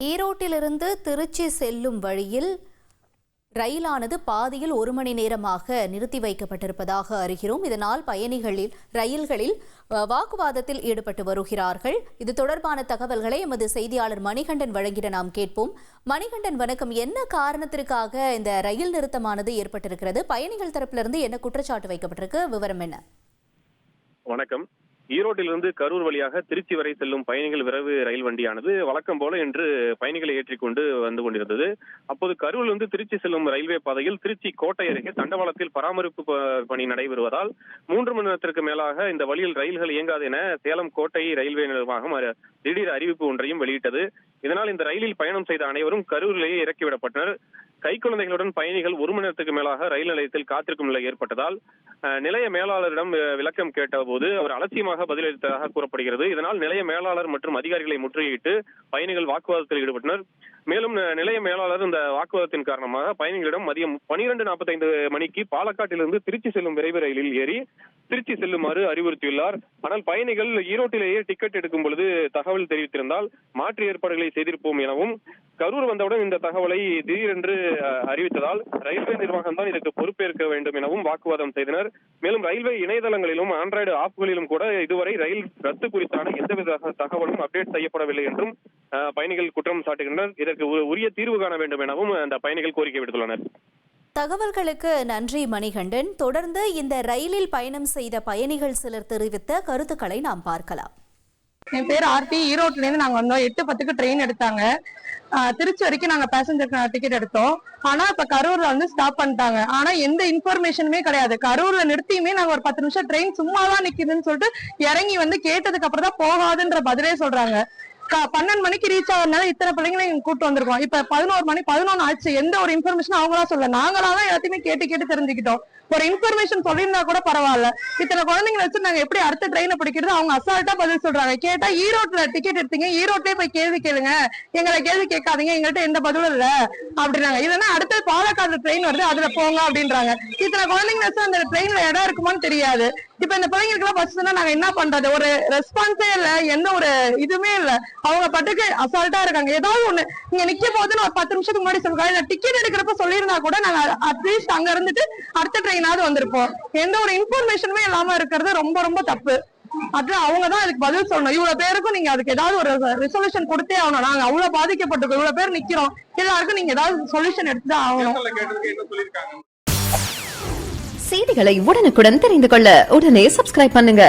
ஈரோட்டிலிருந்து திருச்சி செல்லும் வழியில் ரயிலானது பாதியில் 1 மணி நேரமாக நிறுத்தி வைக்கப்பட்டிருப்பதாக அறிகிறோம். இதனால் பயணிகளில் ரயில்களில் வாக்குவாதத்தில் ஈடுபட்டு வருகிறார்கள். இது தொடர்பான தகவல்களை எமது செய்தியாளர் மணிகண்டன் வழங்கிட நாம் கேட்போம். மணிகண்டன், வணக்கம். என்ன காரணத்திற்காக இந்த ரயில் நிறுத்தமானது ஏற்பட்டிருக்கிறது? பயணிகள் தரப்பிலிருந்து என்ன குற்றச்சாட்டு வைக்கப்பட்டிருக்கு? விவரம் என்ன? வணக்கம். ஈரோட்டிலிருந்து கரூர் வழியாக திருச்சி வரை செல்லும் பயணிகள் விரைவு ரயில் வண்டியானது வழக்கம் போல இன்று பயணிகளை ஏற்றிக்கொண்டு வந்து கொண்டிருந்தது. அப்போது கரூரிலிருந்து திருச்சி செல்லும் ரயில்வே பாதையில் திருச்சி கோட்டை அருகே தண்டவாளத்தில் பராமரிப்பு பணி நடைபெறுவதால் 3 மணி நேரத்திற்கு மேலாக இந்த வழியில் ரயில்கள் இயங்காது என சேலம் கோட்டை ரயில்வே நிர்வாகம் திடீர் அறிவிப்பு ஒன்றையும் வெளியிட்டது. இதனால் இந்த ரயிலில் பயணம் செய்த அனைவரும் கரூரிலேயே இறக்கிவிடப்பட்டனர். கைக்குழந்தைகளுடன் பயணிகள் 1 மணி நேரத்துக்கு மேலாக ரயில் நிலையத்தில் காத்திருக்கும் நிலை ஏற்பட்டதால் நிலைய மேலாளரிடம் விளக்கம் கேட்டபோது அவர் அலட்சியமாக பதிலளித்ததாக கூறப்படுகிறது. இதனால் நிலைய மேலாளர் மற்றும் அதிகாரிகளை முற்றுகையிட்டு பயணிகள் வாக்குவாதத்தில் ஈடுபட்டனர். மேலும் நிலைய மேலாளர் இந்த வாக்குவாதத்தின் காரணமாக பயணிகளிடம் மதியம் 12:45 மணிக்கு பாலக்காட்டிலிருந்து திருச்சி செல்லும் விரைவு ரயிலில் ஏறி திருச்சி செல்லுமாறு அறிவுறுத்தியுள்ளார். ஆனால் பயணிகள் ஈரோட்டிலேயே டிக்கெட் எடுக்கும் பொழுது தகவல் தெரிவித்திருந்தால் மாற்று ஏற்பாடுகளை செய்திருப்போம் எனவும், கரூர் வந்தவுடன் இந்த தகவலை திடீரென்று அறிவித்ததால் ரயில்வே நிர்வாகம் தான் இதற்கு பொறுப்பேற்க வேண்டும் எனவும் வாக்குவாதம் செய்தனர். மேலும் ரயில்வே இணையதளங்களிலும் ஆண்ட்ராய்டு ஆப்களிலும் கூட இதுவரை ரயில் ரத்து குறித்தான எந்தவித தகவலும் அப்டேட் செய்யப்படவில்லை என்றும் பயணிகள் குற்றம் சாட்டுகின்றனர். இதற்கு உரிய தீர்வு காண வேண்டும் எனவும் அந்த பயணிகள் கோரிக்கை விடுத்துள்ளனர். தகவல்களுக்கு நன்றி மணிகண்டன். தொடர்ந்து இந்த ரயிலில் பயணம் செய்த பயணிகள் சிலர் தெரிவித்த கருத்துக்களை நாம் பார்க்கலாம். என் பேர் ஆர்த்தி. ஈரோட்ல இருந்து நாங்க வந்தோம். 8:10க்கு ட்ரெயின் எடுத்தாங்க. திருச்சி வரைக்கும் நாங்க பேசஞ்சர் டிக்கெட் எடுத்தோம். ஆனா இப்ப கரூர்ல வந்து ஸ்டாப் பண்ணிட்டாங்க. ஆனா எந்த இன்ஃபர்மேஷனுமே கிடையாது. கரூர்ல நிறுத்தியுமே நாங்க ஒரு 10 நிமிஷம் ட்ரெயின் சும்மாதான் நிக்குதுன்னு சொல்லிட்டு இறங்கி வந்து கேட்டதுக்கு அப்புறம் தான் போகாதுன்ற பதிலே சொல்றாங்க. 12 மணிக்கு ரீச் ஆகிறதுனால இத்தனை பிள்ளைங்களையும் கூட்டு வந்திருக்கோம். இப்ப 11 ஆச்சு. எந்த ஒரு இன்ஃபர்மேஷன் அவங்களா சொல்ல, நாங்களாதான் எல்லாத்தையுமே கேட்டு தெரிஞ்சுக்கிட்டோம். ஒரு இன்ஃபர்மேஷன் சொல்லியிருந்தா கூட பரவாயில்ல. இத்தனை குழந்தைங்களை வச்சு நாங்க எப்படி அடுத்த ட்ரெயினை பிடிக்கிறது? அவங்க அசால்ட்டா பதில் சொல்றாங்க. கேட்டா ஈரோட்ல டிக்கெட் எடுத்தீங்க, ஈரோட்லயே போய் கேள்வி கேளுங்க, எங்களை கேள்வி கேட்காதீங்க, எங்கள்கிட்ட எந்த பதிலும் இல்ல அப்படின்னாங்க. இல்லைன்னா அடுத்த பாலக்காடு ட்ரெயின் வருது, அதுல போங்க அப்படின்றாங்க. இத்தனை குழந்தைங்களை வச்சு அந்த ட்ரெயின்ல இடம் இருக்குமான்னு தெரியாது. இப்ப இந்த பிள்ளைங்களுக்கு எல்லாம் பஸ் நாங்க என்ன பண்றது? ஒரு ரெஸ்பான்ஸே இல்ல, எந்த ஒரு இதுவுமே இல்ல. அவங்க பட்டுக்கு அசால்ட்டா இருக்காங்க. ஏதாவது ஒண்ணு இங்க நிக்க போதுன்னு ஒரு 10 நிமிஷத்துக்கு முன்னாடி சொல்லுங்க. டிக்கெட் எடுக்கிறப்ப சொல்லியிருந்தா கூட நாங்க அட்லீஸ்ட் அங்க இருந்துட்டு அடுத்த ட்ரெயினாவது வந்திருப்போம். எந்த ஒரு இன்ஃபர்மேஷனுமே இல்லாம இருக்கிறது ரொம்ப ரொம்ப தப்பு. அப்புறம் அவங்கதான் அதுக்கு பதில் சொல்லணும். இவ்வளவு பேருக்கும் நீங்க அதுக்கு ஏதாவது ஒரு ரெசல்யூஷன் கொடுத்தே ஆகணும். நாங்க அவ்வளவு பாதிக்கப்பட்டிருக்கோம், இவ்வளவு பேர் நிக்கிறோம். எல்லாருக்கும் நீங்க ஏதாவது சொல்யூஷன் எடுத்துதான் ஆகணும். செய்திகளை உடனுக்குடன் தெரிந்து கொள்ள உடனே சப்ஸ்கிரைப் பண்ணுங்க.